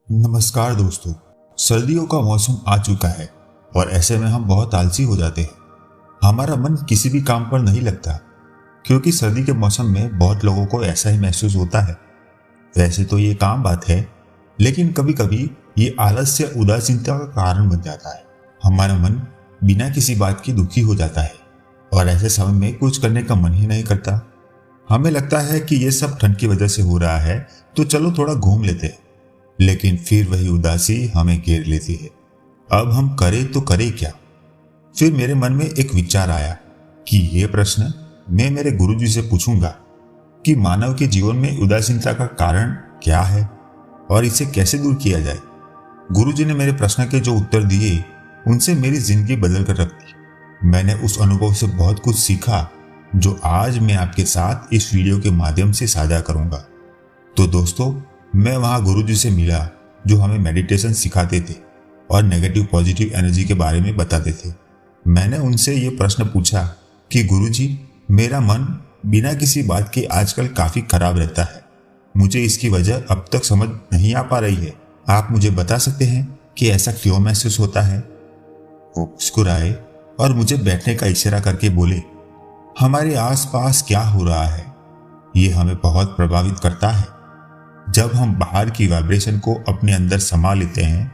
नमस्कार दोस्तों। सर्दियों का मौसम आ चुका है और ऐसे में हम बहुत आलसी हो जाते हैं। हमारा मन किसी भी काम पर नहीं लगता क्योंकि सर्दी के मौसम में बहुत लोगों को ऐसा ही महसूस होता है। वैसे तो ये काम बात है, लेकिन कभी कभी ये आलस या उदासीनता का कारण बन जाता है। हमारा मन बिना किसी बात के दुखी हो जाता है और ऐसे समय में कुछ करने का मन ही नहीं करता। हमें लगता है कि ये सब ठंड की वजह से हो रहा है, तो चलो थोड़ा घूम लेते हैं। लेकिन फिर वही उदासी हमें घेर लेती है। अब हम करें तो करें क्या? फिर मेरे मन में एक विचार आया कि ये प्रश्न मैं मेरे गुरुजी से पूछूंगा कि मानव के जीवन में उदासीनता का कारण क्या है और इसे कैसे दूर किया जाए। गुरुजी ने मेरे प्रश्न के जो उत्तर दिए, उनसे मेरी जिंदगी बदल कर रख दी। मैंने उस अनुभव से बहुत कुछ सीखा जो आज मैं आपके साथ इस वीडियो के माध्यम से साझा करूंगा। तो दोस्तों, मैं वहां गुरुजी से मिला जो हमें मेडिटेशन सिखाते थे और नेगेटिव पॉजिटिव एनर्जी के बारे में बताते थे। मैंने उनसे ये प्रश्न पूछा कि गुरुजी, मेरा मन बिना किसी बात के आजकल काफी खराब रहता है। मुझे इसकी वजह अब तक समझ नहीं आ पा रही है। आप मुझे बता सकते हैं कि ऐसा क्यों महसूस होता है? वो मुस्कुराए और मुझे बैठने का इशारा करके बोले, हमारे आसपास क्या हो रहा है ये हमें बहुत प्रभावित करता है। जब हम बाहर की वाइब्रेशन को अपने अंदर समा लेते हैं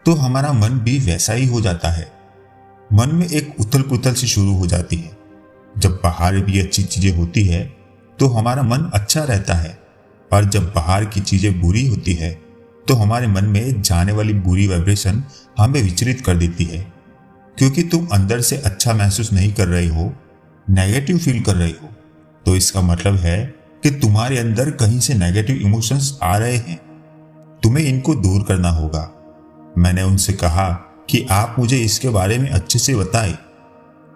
तो हमारा मन भी वैसा ही हो जाता है। मन में एक उथल पुथल सी शुरू हो जाती है। जब बाहर भी अच्छी चीजें होती है तो हमारा मन अच्छा रहता है, और जब बाहर की चीजें बुरी होती है तो हमारे मन में जाने वाली बुरी वाइब्रेशन हमें विचलित कर देती है। क्योंकि तुम अंदर से अच्छा महसूस नहीं कर रहे हो, नेगेटिव फील कर रहे हो, तो इसका मतलब है कि तुम्हारे अंदर कहीं से नेगेटिव इमोशंस आ रहे हैं। तुम्हें इनको दूर करना होगा। मैंने उनसे कहा कि आप मुझे इसके बारे में अच्छे से बताएं,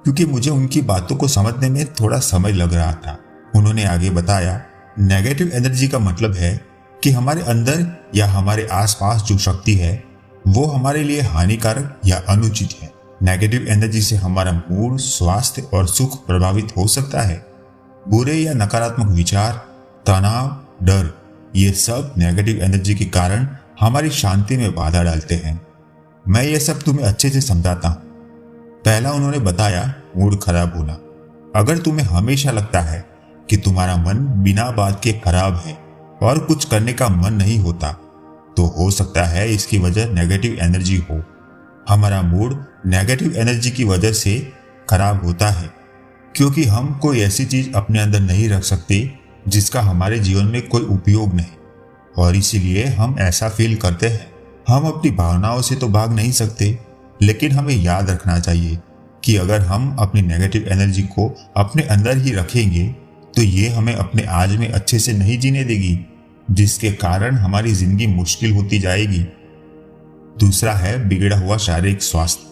क्योंकि मुझे उनकी बातों को समझने में थोड़ा समय लग रहा था। उन्होंने आगे बताया, नेगेटिव एनर्जी का मतलब है कि हमारे अंदर या हमारे आसपास जो शक्ति है वो हमारे लिए हानिकारक या अनुचित है। नेगेटिव एनर्जी से हमारा मूड, स्वास्थ्य और सुख प्रभावित हो सकता है। बुरे या नकारात्मक विचार, तनाव, डर, ये सब नेगेटिव एनर्जी के कारण हमारी शांति में बाधा डालते हैं। मैं ये सब तुम्हें अच्छे से समझाता हूँ। पहला उन्होंने बताया, मूड खराब होना। अगर तुम्हें हमेशा लगता है कि तुम्हारा मन बिना बात के खराब है और कुछ करने का मन नहीं होता, तो हो सकता है इसकी वजह नेगेटिव एनर्जी हो। हमारा मूड नेगेटिव एनर्जी की वजह से खराब होता है क्योंकि हम कोई ऐसी चीज अपने अंदर नहीं रख सकते जिसका हमारे जीवन में कोई उपयोग नहीं, और इसीलिए हम ऐसा फील करते हैं। हम अपनी भावनाओं से तो भाग नहीं सकते, लेकिन हमें याद रखना चाहिए कि अगर हम अपनी नेगेटिव एनर्जी को अपने अंदर ही रखेंगे तो ये हमें अपने आज में अच्छे से नहीं जीने देगी, जिसके कारण हमारी जिंदगी मुश्किल होती जाएगी। दूसरा है बिगड़ा हुआ शारीरिक स्वास्थ्य।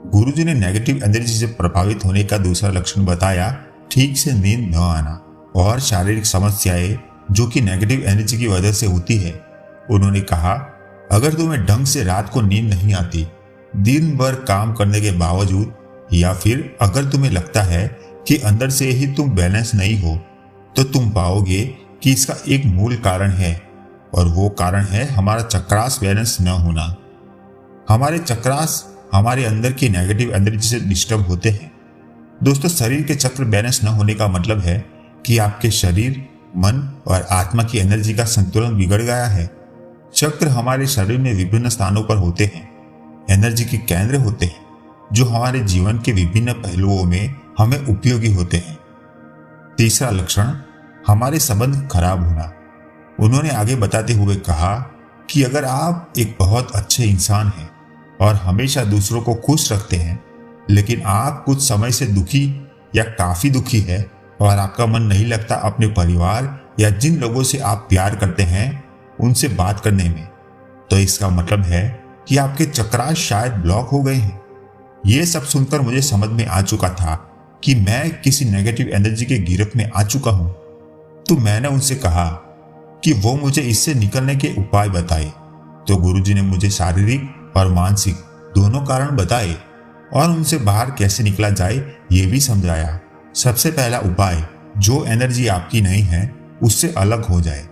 गुरुजी ने नेगेटिव एनर्जी से प्रभावित होने का दूसरा लक्षण बताया, ठीक से नींद न आना और शारीरिक समस्याएं जो कि नेगेटिव एनर्जी की वजह से होती है। उन्होंने कहा, अगर तुम्हें ढंग से रात को नींद नहीं आती, दिन भर काम करने के बावजूद, या फिर अगर तुम्हें लगता है कि अंदर से ही तुम बैलेंस नहीं हो, तो तुम पाओगे कि इसका एक मूल कारण है, और वो कारण है हमारा चक्रास बैलेंस न होना। हमारे चक्रास हमारे अंदर की नेगेटिव एनर्जी से डिस्टर्ब होते हैं। दोस्तों, शरीर के चक्र बैलेंस न होने का मतलब है कि आपके शरीर, मन और आत्मा की एनर्जी का संतुलन बिगड़ गया है। चक्र हमारे शरीर में विभिन्न स्थानों पर होते हैं, एनर्जी के केंद्र होते हैं जो हमारे जीवन के विभिन्न पहलुओं में हमें उपयोगी होते हैं। तीसरा लक्षण, हमारे संबंध खराब होना। उन्होंने आगे बताते हुए कहा कि अगर आप एक बहुत अच्छे इंसान हैं और हमेशा दूसरों को खुश रखते हैं, लेकिन आप कुछ समय से दुखी या काफी दुखी है और आपका मन नहीं लगता अपने परिवार या जिन लोगों से आप प्यार करते हैं उनसे बात करने में, तो इसका मतलब है कि आपके चक्रास शायद ब्लॉक हो गए हैं। ये सब सुनकर मुझे समझ में आ चुका था कि मैं किसी नेगेटिव एनर्जी के गिरफ्त में आ चुका हूं। तो मैंने उनसे कहा कि वो मुझे इससे निकलने के उपाय बताए। तो गुरुजी ने मुझे शारीरिक और मानसिक दोनों कारण बताए और उनसे बाहर कैसे निकला जाए ये भी समझाया। सबसे पहला उपाय, जो एनर्जी आपकी नहीं है उससे अलग हो जाए।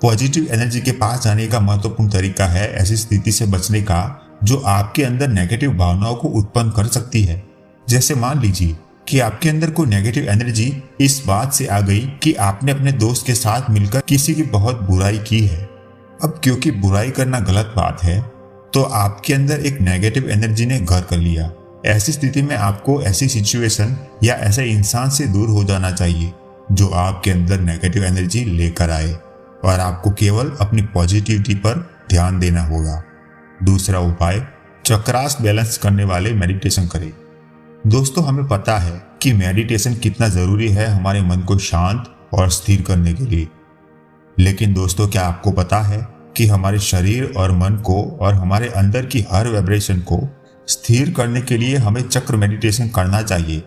पॉजिटिव एनर्जी के पास जाने का महत्वपूर्ण तरीका है ऐसी स्थिति से बचने का जो आपके अंदर नेगेटिव भावनाओं को उत्पन्न कर सकती है। जैसे मान लीजिए कि आपके अंदर कोई नेगेटिव एनर्जी इस बात से आ गई कि आपने अपने दोस्त के साथ मिलकर किसी की बहुत बुराई की है। अब क्योंकि बुराई करना गलत बात है तो आपके अंदर एक नेगेटिव एनर्जी ने घर कर लिया। ऐसी स्थिति में आपको ऐसी सिचुएशन या ऐसे इंसान से दूर हो जाना चाहिए जो आपके अंदर नेगेटिव एनर्जी लेकर आए और आपको केवल अपनी पॉजिटिविटी पर ध्यान देना होगा। दूसरा उपाय, चक्रास बैलेंस करने वाले मेडिटेशन करें। दोस्तों, हमें पता है कि मेडिटेशन कितना जरूरी है हमारे मन को शांत और स्थिर करने के लिए। लेकिन दोस्तों, क्या आपको पता है कि हमारे शरीर और मन को और हमारे अंदर की हर वाइब्रेशन को स्थिर करने के लिए हमें चक्र मेडिटेशन करना चाहिए।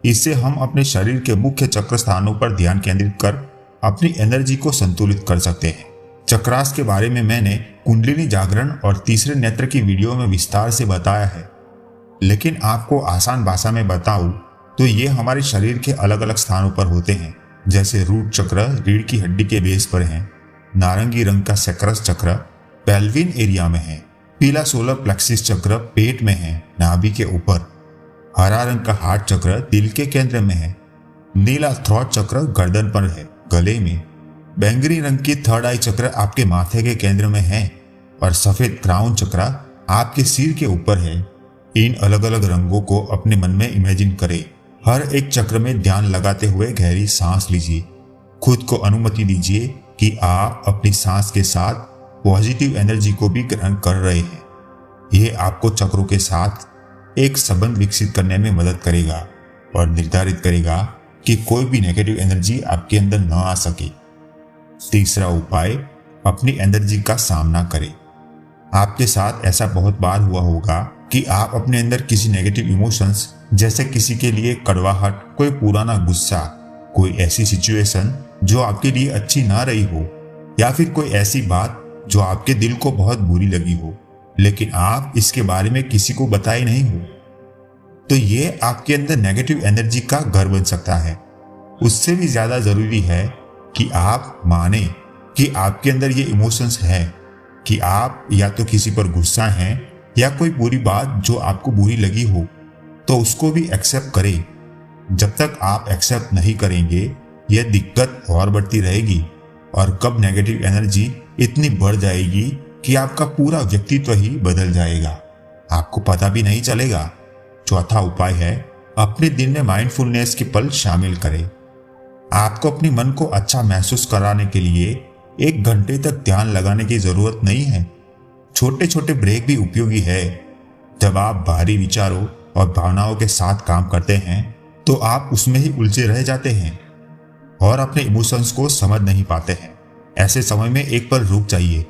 इससे हम अपने शरीर के मुख्य चक्र स्थानों पर ध्यान केंद्रित कर अपनी एनर्जी को संतुलित कर सकते हैं। चक्रास के बारे में मैंने कुंडलिनी जागरण और तीसरे नेत्र की वीडियो में विस्तार से बताया है, लेकिन आपको आसान भाषा में बताऊं तो ये हमारे शरीर के अलग अलग स्थानों पर होते हैं। जैसे रूट चक्र रीढ़ की हड्डी के बेस पर है, नारंगी रंग का सैक्रस चक्र पेल्विन एरिया में है, पीला सोलर प्लेक्सिस चक्र पेट में है नाभि के ऊपर, हरा रंग का हार्ट चक्र दिल के केंद्र में है, नीला थ्रोट चक्र गर्दन पर है गले में, बैंगनी रंग की थर्ड आई चक्र आपके माथे के केंद्र में है और सफेद क्राउन चक्र आपके सिर के ऊपर है। इन अलग अलग रंगों को अपने मन में इमेजिन करें। हर एक चक्र में ध्यान लगाते हुए गहरी सांस लीजिए। खुद को अनुमति दीजिए कि आप अपनी सांस के साथ पॉजिटिव एनर्जी को भी ग्रहण कर रहे हैं। यह आपको चक्रों के साथ एक संबंध विकसित करने में मदद करेगा और निर्धारित करेगा कि कोई भी नेगेटिव एनर्जी आपके अंदर न आ सके। तीसरा उपाय, अपनी एनर्जी का सामना करें। आपके साथ ऐसा बहुत बार हुआ होगा कि आप अपने अंदर किसी नेगेटिव इमोशंस जैसे किसी के लिए कड़वाहट, कोई पुराना गुस्सा, कोई ऐसी सिचुएशन जो आपके लिए अच्छी ना रही हो या फिर कोई ऐसी बात जो आपके दिल को बहुत बुरी लगी हो, लेकिन आप इसके बारे में किसी को बताए नहीं हो, तो ये आपके अंदर नेगेटिव एनर्जी का घर बन सकता है। उससे भी ज्यादा जरूरी है कि आप माने कि आपके अंदर ये इमोशंस है कि आप या तो किसी पर गुस्सा हैं या कोई बुरी बात जो आपको बुरी लगी हो, तो उसको भी एक्सेप्ट करें। जब तक आप एक्सेप्ट नहीं करेंगे यह दिक्कत और बढ़ती रहेगी और कब नेगेटिव एनर्जी इतनी बढ़ जाएगी कि आपका पूरा व्यक्तित्व ही बदल जाएगा, आपको पता भी नहीं चलेगा। चौथा उपाय है, अपने दिन में माइंडफुलनेस के पल शामिल करें। आपको अपने मन को अच्छा महसूस कराने के लिए 1 घंटे तक ध्यान लगाने की जरूरत नहीं है। छोटे छोटे ब्रेक भी उपयोगी है। जब आप भारी विचारों और भावनाओं के साथ काम करते हैं तो आप उसमें ही उलझे रह जाते हैं और अपने इमोशंस को समझ नहीं पाते हैं। ऐसे समय में एक पल रुक जाइए,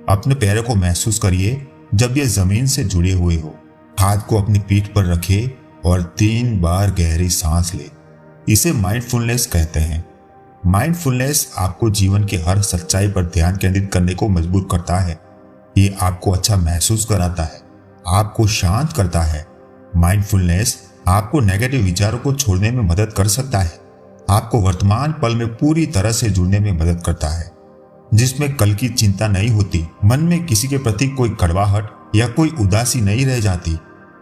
अपने पैरों को महसूस करिए जब ये जमीन से जुड़े हुए हो। हाथ को अपनी पीठ पर रखें और 3 बार गहरी सांस लें। इसे माइंडफुलनेस कहते हैं। माइंडफुलनेस आपको जीवन के हर सच्चाई पर ध्यान केंद्रित करने को मजबूर करता है। ये आपको अच्छा महसूस कराता है, आपको शांत करता है। माइंडफुलनेस आपको नेगेटिव विचारों को छोड़ने में मदद कर सकता है, आपको वर्तमान पल में पूरी तरह से जुड़ने में मदद करता है, जिसमें कल की चिंता नहीं होती। मन में किसी के प्रति कोई कड़वाहट या कोई उदासी नहीं रह जाती,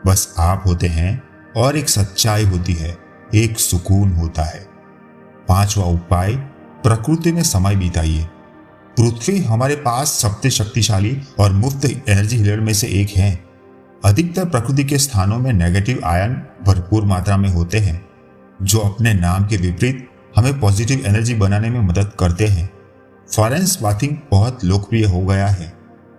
बस आप होते हैं और एक सच्चाई होती है, एक सुकून होता है। 5वां उपाय, प्रकृति में समय बिताइए। पृथ्वी हमारे पास सबसे शक्तिशाली और मुफ्त एनर्जी हीलर में से एक है। अधिकतर प्रकृति के स्थानों में नेगेटिव आयन भरपूर मात्रा में होते हैं, जो अपने नाम के विपरीत हमें पॉजिटिव एनर्जी बनाने में मदद करते हैं। फॉरेस्ट बाथिंग बहुत लोकप्रिय हो गया है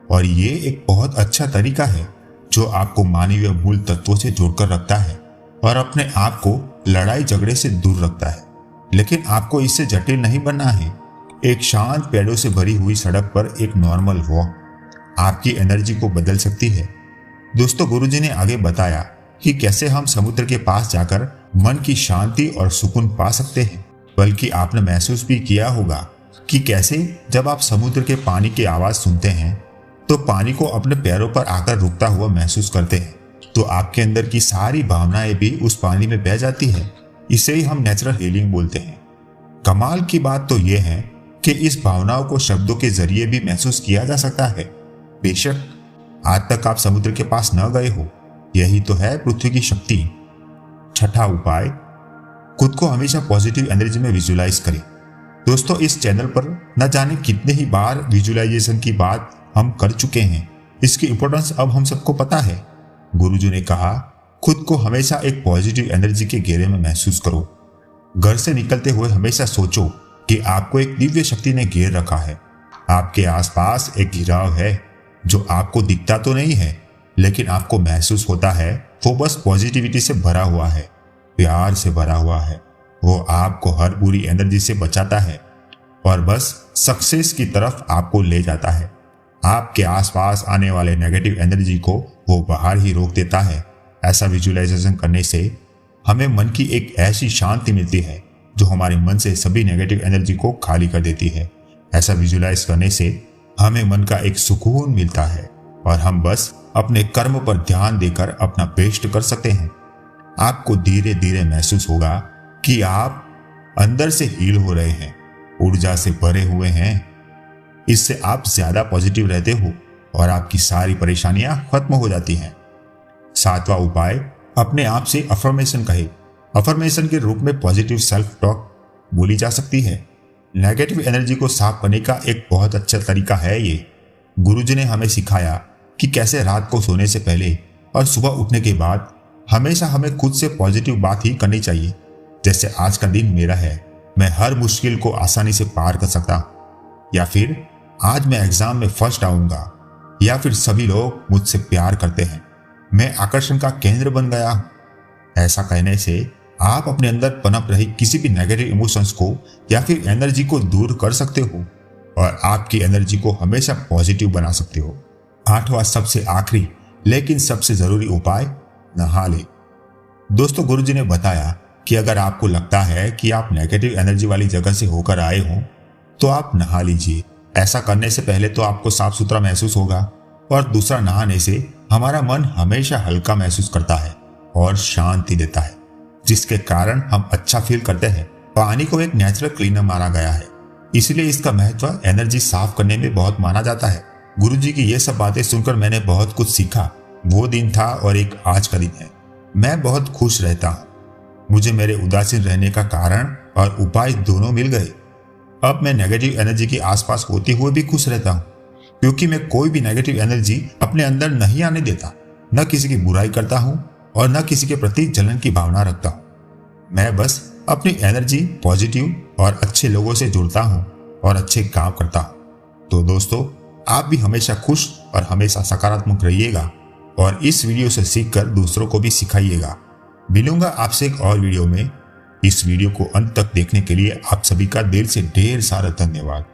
और ये एक बहुत अच्छा तरीका है जो आपको मानवीय मूल तत्वों से जोड़कर रखता है और अपने आप को लड़ाई झगड़े से दूर रखता है। लेकिन आपको इससे जटिल नहीं बनना है। एक शांत पेड़ों से भरी हुई सड़क पर एक नॉर्मल वॉक आपकी एनर्जी को बदल सकती है। दोस्तों, गुरुजी ने आगे बताया कि कैसे हम समुद्र के पास जाकर मन की शांति और सुकून पा सकते हैं। बल्कि आपने महसूस भी किया होगा कि कैसे जब आप समुद्र के पानी की आवाज सुनते हैं तो पानी को अपने पैरों पर आकर रुकता हुआ महसूस करते हैं, तो आपके अंदर की सारी भावनाएं भी उस पानी में बह जाती है। इसे ही हम नेचुरल हीलिंग बोलते हैं। कमाल की बात तो यह है कि इस भावनाओं को शब्दों के जरिए भी महसूस किया जा सकता है। बेशक आज तक आप समुद्र के पास न गए हो, यही तो है पृथ्वी की शक्ति। छठा उपाय, खुद को हमेशा पॉजिटिव एनर्जी में विजुलाइज करें। दोस्तों, इस चैनल पर न जाने कितने ही बार विजुलाइजेशन की बात हम कर चुके हैं। इसकी इंपॉर्टेंस अब हम सबको पता है। गुरुजी ने कहा, खुद को हमेशा एक पॉजिटिव एनर्जी के घेरे में महसूस करो। घर से निकलते हुए हमेशा सोचो कि आपको एक दिव्य शक्ति ने घेर रखा है। आपके आसपास एक घिराव है जो आपको दिखता तो नहीं है, लेकिन आपको महसूस होता है वो बस पॉजिटिविटी से भरा हुआ है, प्यार से भरा हुआ है। वो आपको हर बुरी एनर्जी से बचाता है और बस सक्सेस की तरफ आपको ले जाता है। आपके आसपास आने वाले नेगेटिव एनर्जी को वो बाहर ही रोक देता है। ऐसा विजुअलाइजेशन करने से हमें मन की एक ऐसी शांति मिलती है जो हमारे मन से सभी नेगेटिव एनर्जी को खाली कर देती है। ऐसा विजुअलाइज करने से हमें मन का एक सुकून मिलता है और हम बस अपने कर्म पर ध्यान देकर अपना बेस्ट कर सकते हैं। आपको धीरे धीरे महसूस होगा कि आप अंदर से हील हो रहे हैं, ऊर्जा से भरे हुए हैं। इससे आप ज्यादा पॉजिटिव रहते हो और आपकी सारी परेशानियां खत्म हो जाती हैं। सातवां उपाय, अपने आप से अफर्मेशन कहे। अफर्मेशन के रूप में पॉजिटिव सेल्फ टॉक बोली जा सकती है। नेगेटिव एनर्जी को साफ करने का एक बहुत अच्छा तरीका है ये। गुरुजी ने हमें सिखाया कि कैसे रात को सोने से पहले और सुबह उठने के बाद हमेशा हमें खुद से पॉजिटिव बात ही करनी चाहिए। जैसे आज का दिन मेरा है, मैं हर मुश्किल को आसानी से पार कर सकता हूं, या फिर आज मैं एग्जाम में फर्स्ट आऊंगा, या फिर सभी लोग मुझसे प्यार करते हैं, मैं आकर्षण का केंद्र बन गया हूं। ऐसा कहने से आप अपने अंदर पनप रही किसी भी नेगेटिव इमोशंस को या फिर एनर्जी को दूर कर सकते हो और आपकी एनर्जी को हमेशा पॉजिटिव बना सकते हो। आठवां सबसे आखिरी लेकिन सबसे जरूरी उपाय, नहा ले। दोस्तों, गुरुजी ने बताया कि अगर आपको लगता है कि आप नेगेटिव एनर्जी वाली जगह से होकर आए हो तो आप नहा लीजिए। ऐसा करने से पहले तो आपको साफ सुथरा महसूस होगा और दूसरा, नहाने से हमारा मन हमेशा हल्का महसूस करता है और शांति देता है, जिसके कारण हम अच्छा फील करते हैं। पानी को एक नेचुरल क्लीनर माना गया है, इसलिए इसका महत्व एनर्जी साफ करने में बहुत माना जाता है। गुरुजी की ये सब बातें सुनकर मैंने बहुत कुछ सीखा। वो दिन था और एक आज का दिन है। मैं बहुत खुश रहता हूँ। मुझे मेरे उदासीन रहने का कारण और उपाय दोनों मिल गए। अब मैं नेगेटिव एनर्जी के आसपास होते हुए भी खुश रहता हूँ, क्योंकि मैं कोई भी नेगेटिव एनर्जी अपने अंदर नहीं आने देता। न किसी की बुराई करता हूँ और न किसी के प्रति जलन की भावना रखता हूँ। मैं बस अपनी एनर्जी पॉजिटिव और अच्छे लोगों से जुड़ता हूँ और अच्छे काम करता हूँ। तो दोस्तों, आप भी हमेशा खुश और हमेशा सकारात्मक रहिएगा और इस वीडियो से सीखकर दूसरों को भी सिखाइएगा। मिलूंगा आपसे एक और वीडियो में। इस वीडियो को अंत तक देखने के लिए आप सभी का दिल से ढेर सारा धन्यवाद।